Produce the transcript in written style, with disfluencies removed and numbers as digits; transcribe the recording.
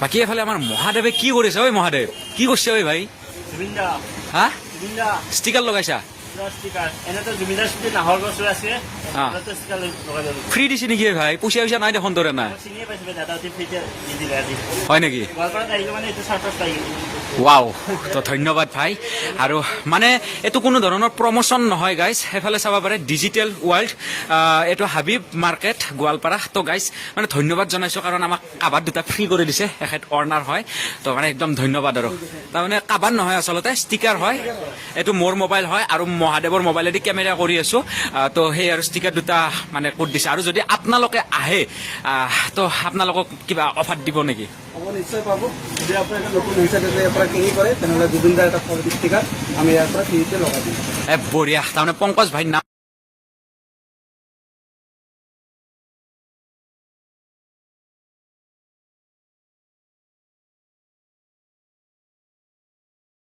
বাকী এফালে আমাৰ মহাদেৱে কি কৰিছে ঐ মহাদেৱ কি কৰিছে ঐ ভাই হা ষ্টিকাৰ লগাইছা ফ্ৰী দিছে নেকি ভাই পইচা পইচা নাই দেখোন তোৰে নাই হয় নেকি ৱাও তো ধন্যবাদ ভাই আৰু মানে এইটো কোনো ধৰণৰ প্ৰমোচন নহয় গাইজ সেইফালে চাব পাৰে ডিজিটেল ৱৰ্ল্ড এইটো হাবিব মাৰ্কেট গোৱালপাৰা তো গাইজ মানে ধন্যবাদ জনাইছোঁ কাৰণ আমাক কাবাৰ দুটা ফ্ৰী কৰি দিছে এখেত অৰ্ণাৰ হয় তো মানে একদম ধন্যবাদ আৰু তাৰমানে কাবাৰ নহয় আচলতে ষ্টিকাৰ হয় এইটো মোৰ মোবাইল হয় আৰু মহাদেৱৰ মোবাইলেদি কেমেৰা কৰি আছোঁ তো সেই আৰু ষ্টিকাৰ দুটা মানে ক'ত দিছে আৰু যদি আপোনালোকে আহে তো আপোনালোকক কিবা অফাৰ দিব নেকি নিশ্চয় পাব যদি আপোনাৰ এটা নতুন হৈছে ইয়াৰ পৰা কিনি কৰে তেনেহ'লে জুবিনদাৰ এটা ষ্টিকাৰ আমি ইয়াৰ পৰা ফ্ৰীতে লগাই দিম বঢ়িয়া তাৰমানে পংকজ ভাইৰ নাম